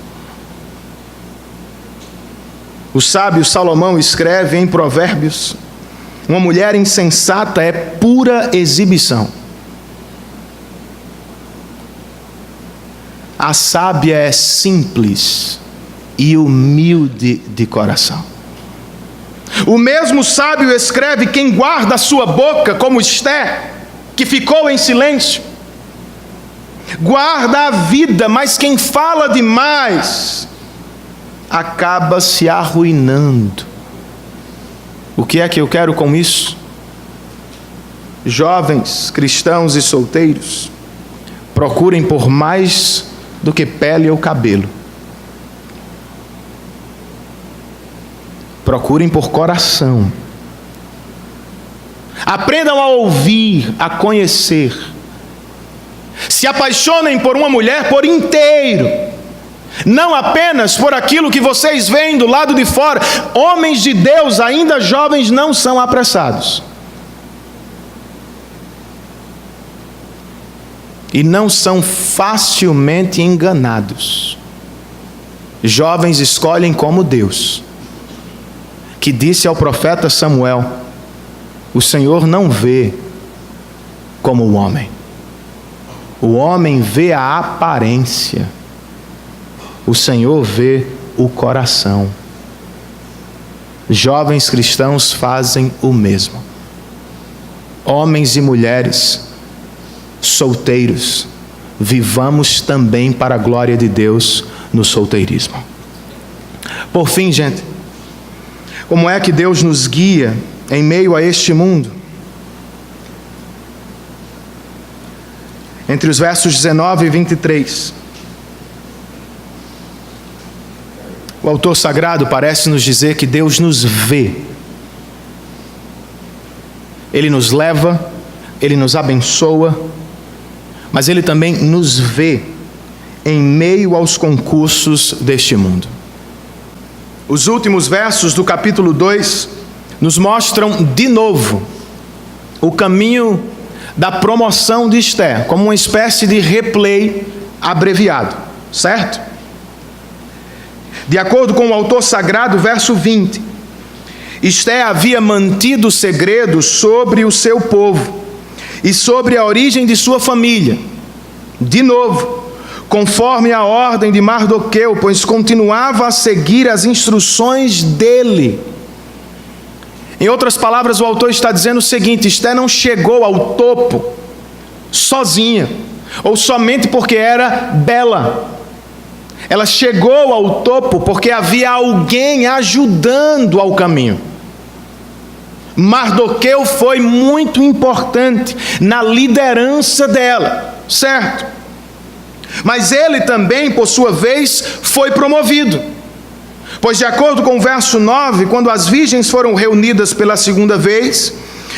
O sábio Salomão escreve em Provérbios: uma mulher insensata é pura exibição. A sábia é simples e humilde de coração. O mesmo sábio escreve: quem guarda a sua boca como Esté, que ficou em silêncio, guarda a vida, mas quem fala demais acaba se arruinando. O que é que eu quero com isso? Jovens, cristãos e solteiros, procurem por mais do que pele ou cabelo. Procurem por coração. Aprendam a ouvir, a conhecer. Se apaixonem por uma mulher por inteiro, não apenas por aquilo que vocês veem do lado de fora. Homens de Deus, ainda jovens, não são apressados. E não são facilmente enganados. Jovens escolhem como Deus, que disse ao profeta Samuel: o Senhor não vê como o homem. O homem vê a aparência, o Senhor vê o coração. Jovens cristãos fazem o mesmo. Homens e mulheres solteiros, vivamos também para a glória de Deus no solteirismo. Por fim, gente, como é que Deus nos guia em meio a este mundo? Entre os versos 19 e 23, o autor sagrado parece nos dizer que Deus nos vê. Ele nos leva, Ele nos abençoa, mas Ele também nos vê em meio aos concursos deste mundo. Os últimos versos do capítulo 2 nos mostram de novo o caminho da promoção de Esté, como uma espécie de replay abreviado, certo? De acordo com o autor sagrado, verso 20, Esté havia mantido segredo sobre o seu povo e sobre a origem de sua família, de novo, conforme a ordem de Mardoqueu, pois continuava a seguir as instruções dele. Em outras palavras, o autor está dizendo o seguinte: Esté não chegou ao topo sozinha, ou somente porque era bela. Ela chegou ao topo porque havia alguém ajudando ao caminho. Mardoqueu foi muito importante na liderança dela, certo? Mas ele também, por sua vez, foi promovido. Pois de acordo com o verso 9, quando as virgens foram reunidas pela segunda vez,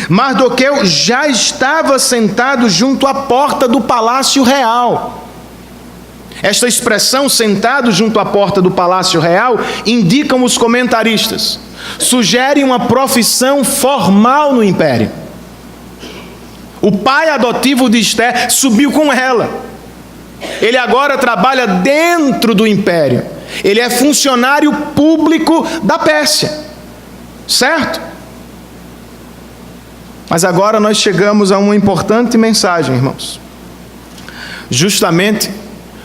Mardoqueu já estava sentado junto à porta do palácio real. Esta expressão, sentado junto à porta do palácio real, indicam os comentaristas, sugere uma profissão formal no império. O pai adotivo de Esté subiu com ela. Ele agora trabalha dentro do império. Ele é funcionário público da Pérsia, certo? Mas agora nós chegamos a uma importante mensagem, irmãos. Justamente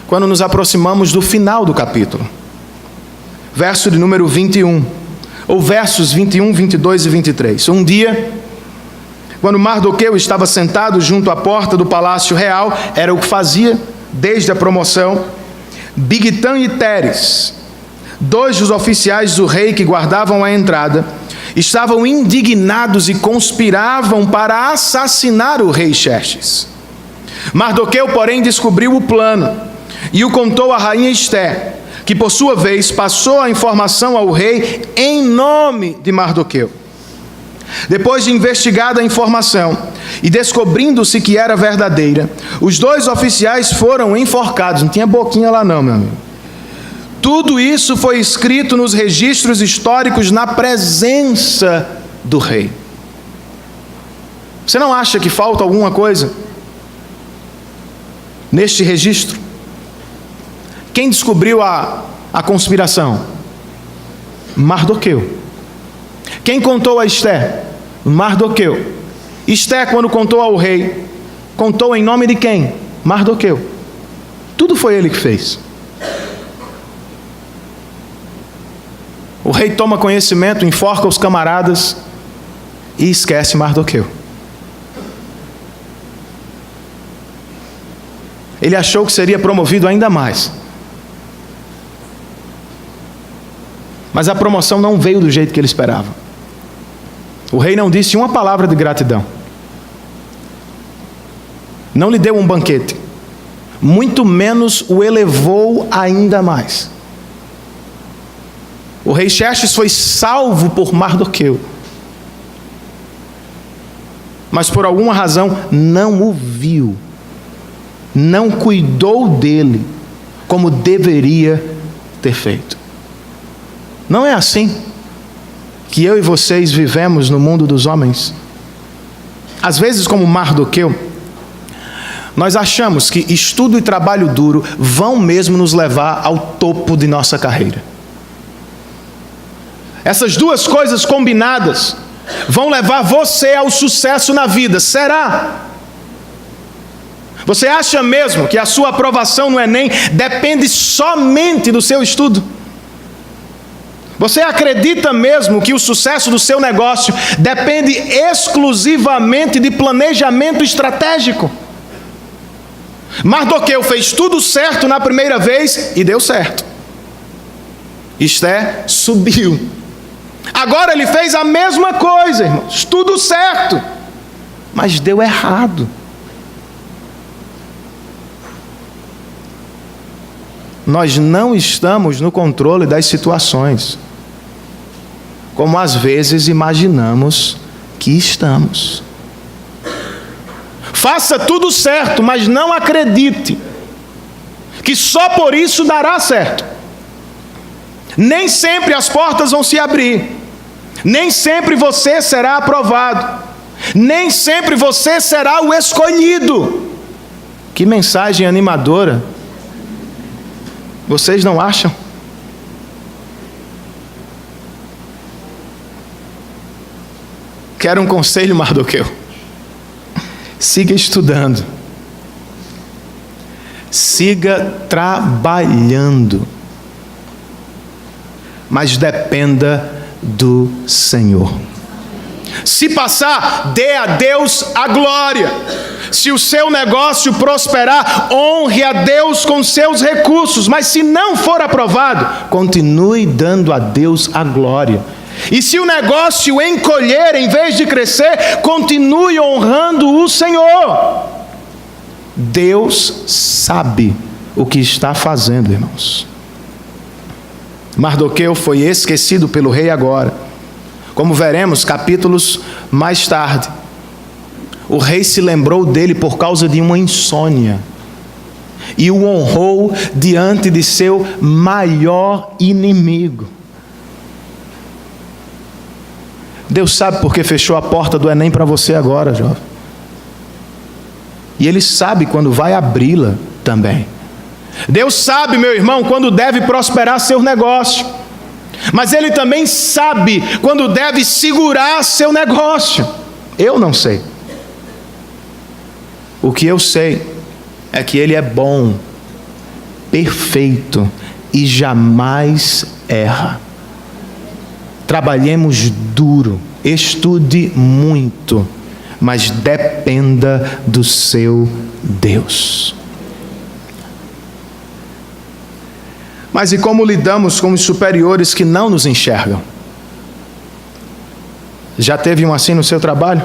quando nos aproximamos do final do capítulo. Verso de número 21, ou versos 21, 22 e 23. Um dia, quando Mardoqueu estava sentado junto à porta do palácio real, era o que fazia desde a promoção, Bigtã e Teres, dois dos oficiais do rei que guardavam a entrada, estavam indignados e conspiravam para assassinar o rei Xerxes. Mardoqueu, porém, descobriu o plano e o contou à rainha Esté, que por sua vez passou a informação ao rei em nome de Mardoqueu. Depois de investigada a informação e descobrindo-se que era verdadeira, os dois oficiais foram enforcados. Não tinha boquinha lá não, meu amigo. Tudo isso foi escrito nos registros históricos na presença do rei. Você não acha que falta alguma coisa neste registro? Quem descobriu a conspiração? Mardoqueu. Quem contou a Esté? Mardoqueu. Esté, quando contou ao rei, contou em nome de quem? Mardoqueu. Tudo foi ele que fez. O rei toma conhecimento, enforca os camaradas e esquece Mardoqueu. Ele achou que seria promovido ainda mais. Mas a promoção não veio do jeito que ele esperava. O rei não disse uma palavra de gratidão. Não lhe deu um banquete. Muito menos o elevou ainda mais. O rei Xerxes foi salvo por Mardoqueu. Mas por alguma razão não o viu. Não cuidou dele como deveria ter feito. Não é assim que eu e vocês vivemos no mundo dos homens? Às vezes, como Mardoqueu, nós achamos que estudo e trabalho duro vão mesmo nos levar ao topo de nossa carreira. Essas duas coisas combinadas vão levar você ao sucesso na vida. Será? Você acha mesmo que a sua aprovação no Enem depende somente do seu estudo? Você acredita mesmo que o sucesso do seu negócio depende exclusivamente de planejamento estratégico? Mardoqueu fez tudo certo na primeira vez e deu certo. Esté subiu. Agora ele fez a mesma coisa, irmãos, tudo certo, mas deu errado. Nós não estamos no controle das situações, como às vezes imaginamos que estamos. Faça tudo certo, mas não acredite que só por isso dará certo. Nem sempre as portas vão se abrir. Nem sempre você será aprovado. Nem sempre você será o escolhido. Que mensagem animadora. Vocês não acham? Quero um conselho, Mardoqueu. Siga estudando. Siga trabalhando. Mas dependa do Senhor. Se passar, dê a Deus a glória. Se o seu negócio prosperar, honre a Deus com seus recursos. Mas se não for aprovado, continue dando a Deus a glória. E se o negócio encolher em vez de crescer, continue honrando o Senhor. Deus sabe o que está fazendo, irmãos. Mardoqueu foi esquecido pelo rei agora. Como veremos capítulos mais tarde, o rei se lembrou dele por causa de uma insônia e o honrou diante de seu maior inimigo. Deus sabe porque fechou a porta do Enem para você agora, jovem. E Ele sabe quando vai abri-la também. Deus sabe, meu irmão, quando deve prosperar seu negócio. Mas Ele também sabe quando deve segurar seu negócio. Eu não sei. O que eu sei é que Ele é bom, perfeito e jamais erra. Trabalhemos duro, estude muito, mas dependa do seu Deus. Mas e como lidamos com os superiores que não nos enxergam? Já teve um assim no seu trabalho?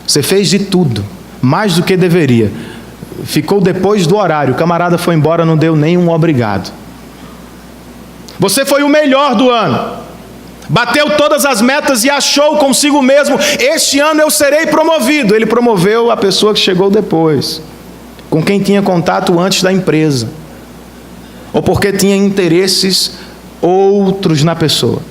Você fez de tudo, mais do que deveria. Ficou depois do horário, o camarada foi embora, não deu nem um obrigado. Você foi o melhor do ano. Bateu todas as metas e achou consigo mesmo: este ano eu serei promovido. Ele promoveu a pessoa que chegou depois, com quem tinha contato antes da empresa. ou porque tinha interesses outros na pessoa.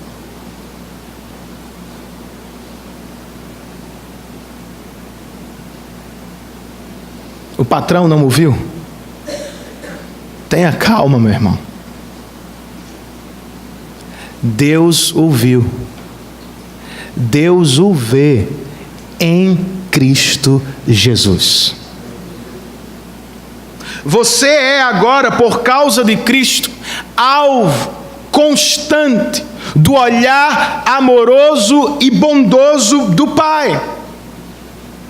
O patrão não o viu? Tenha calma, meu irmão. Deus o viu. Deus o vê em Cristo Jesus. Você é agora, por causa de Cristo, alvo constante do olhar amoroso e bondoso do Pai.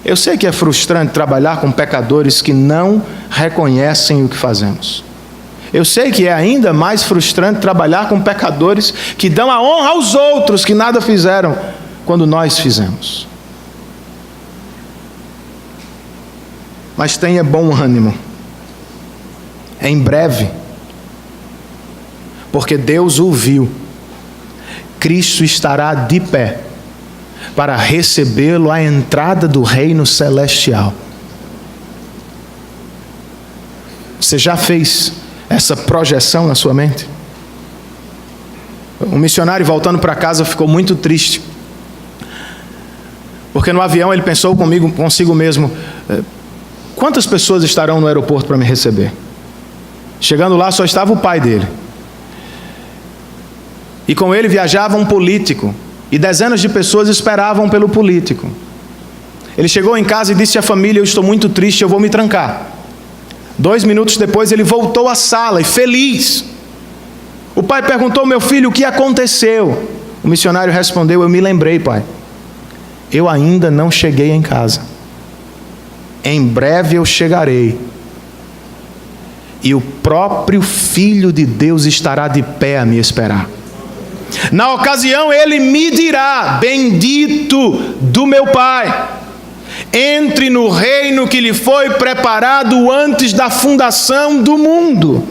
Eu sei que é frustrante trabalhar com pecadores que não reconhecem o que fazemos. Eu sei que é ainda mais frustrante trabalhar com pecadores que dão a honra aos outros que nada fizeram quando nós fizemos. Mas tenha bom ânimo. Em breve, porque Deus o viu, Cristo estará de pé para recebê-lo à entrada do reino celestial. Você já fez essa projeção na sua mente? Um missionário voltando para casa ficou muito triste, porque no avião ele pensou consigo mesmo: quantas pessoas estarão no aeroporto para me receber? Chegando lá só estava o pai dele, e com ele viajava um político, e dezenas de pessoas esperavam pelo político. Ele chegou em casa e disse à família: eu estou muito triste, eu vou me trancar. 2 minutos depois ele voltou à sala, e feliz. O pai perguntou: meu filho, o que aconteceu? O missionário respondeu: eu me lembrei, pai, eu ainda não cheguei em casa. Em breve eu chegarei, e o próprio Filho de Deus estará de pé a me esperar. Na ocasião ele me dirá: bendito do meu Pai, entre no reino que lhe foi preparado antes da fundação do mundo.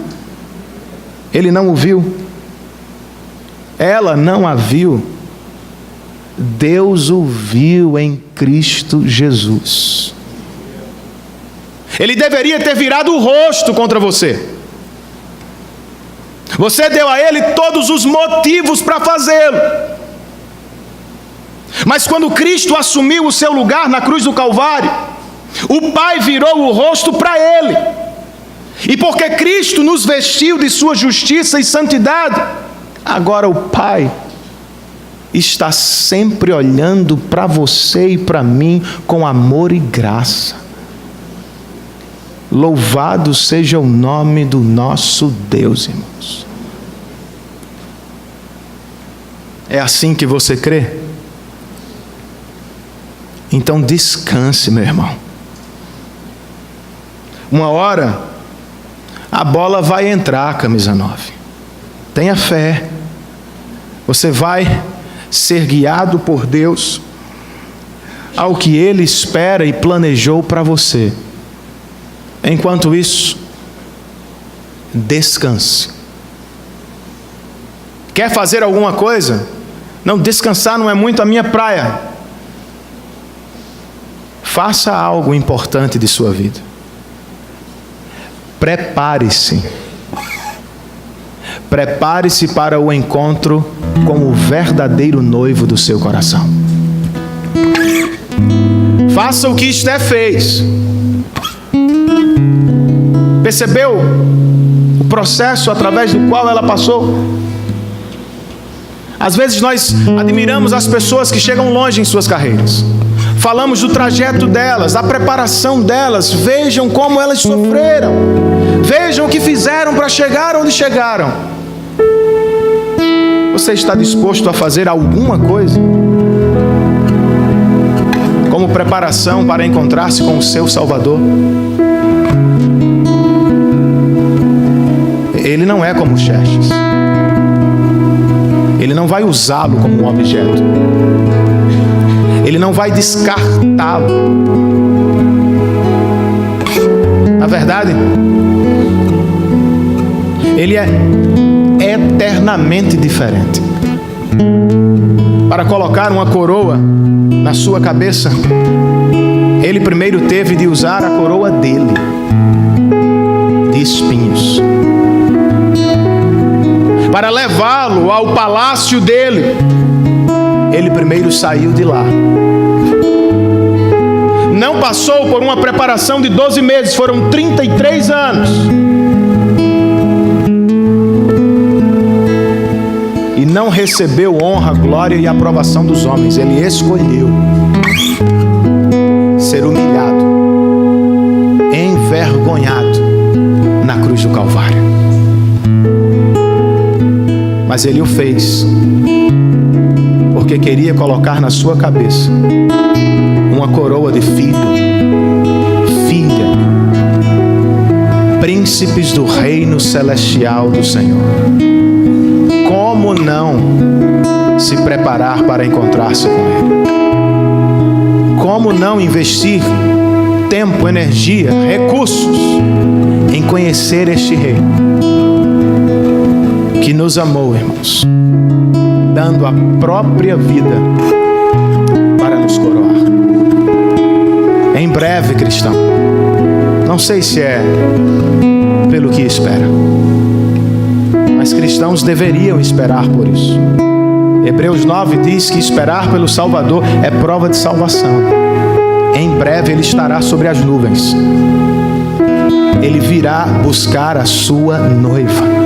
Ele não o viu, ela não a viu, Deus o viu em Cristo Jesus. Ele deveria ter virado o rosto contra você. Você deu a ele todos os motivos para fazê-lo. Mas quando Cristo assumiu o seu lugar na cruz do Calvário, o Pai virou o rosto para ele. E porque Cristo nos vestiu de sua justiça e santidade, agora o Pai está sempre olhando para você e para mim com amor e graça. Louvado seja o nome do nosso Deus, irmãos. É assim que você crê? Então descanse, meu irmão. Uma hora a bola vai entrar, camisa 9. Tenha fé. Você vai ser guiado por Deus ao que Ele espera e planejou para você. Enquanto isso, descanse. Quer fazer alguma coisa? Não, descansar não é muito a minha praia. Faça algo importante de sua vida. Prepare-se. Prepare-se para o encontro com o verdadeiro noivo do seu coração. Faça o que Esté fez. Percebeu o processo através do qual ela passou? Às vezes nós admiramos as pessoas que chegam longe em suas carreiras. Falamos do trajeto delas, da preparação delas. Vejam como elas sofreram. Vejam o que fizeram para chegar onde chegaram. Você está disposto a fazer alguma coisa como preparação para encontrar-se com o seu Salvador? Ele não é como Xerxes. Ele não vai usá-lo como um objeto. Ele não vai descartá-lo. Na verdade, ele é eternamente diferente. Para colocar uma coroa na sua cabeça, ele primeiro teve de usar a coroa dele, de espinhos. para levá-lo ao palácio dele, ele primeiro saiu de lá. Não passou por uma preparação de 12 meses, foram 33 anos. E não recebeu honra, glória e aprovação dos homens. Ele escolheu ser humilhado, envergonhado na cruz do Calvário. Mas ele o fez porque queria colocar na sua cabeça uma coroa de filho, filha, príncipes do reino celestial do Senhor. Como não se preparar para encontrar-se com Ele? Como não investir tempo, energia, recursos em conhecer este Rei que nos amou, irmãos, dando a própria vida para nos coroar? Em breve, cristão, não sei se é pelo que espera, mas cristãos deveriam esperar por isso. Hebreus 9 diz que esperar pelo Salvador é prova de salvação. Em breve ele estará sobre as nuvens. Ele virá buscar a sua noiva.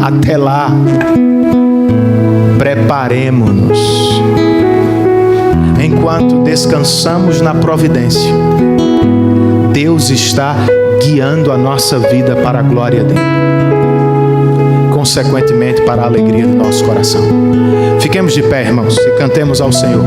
Até lá, preparemo-nos. Enquanto descansamos na providência, Deus está guiando a nossa vida para a glória dele, consequentemente para a alegria do nosso coração. Fiquemos de pé, irmãos, e cantemos ao Senhor.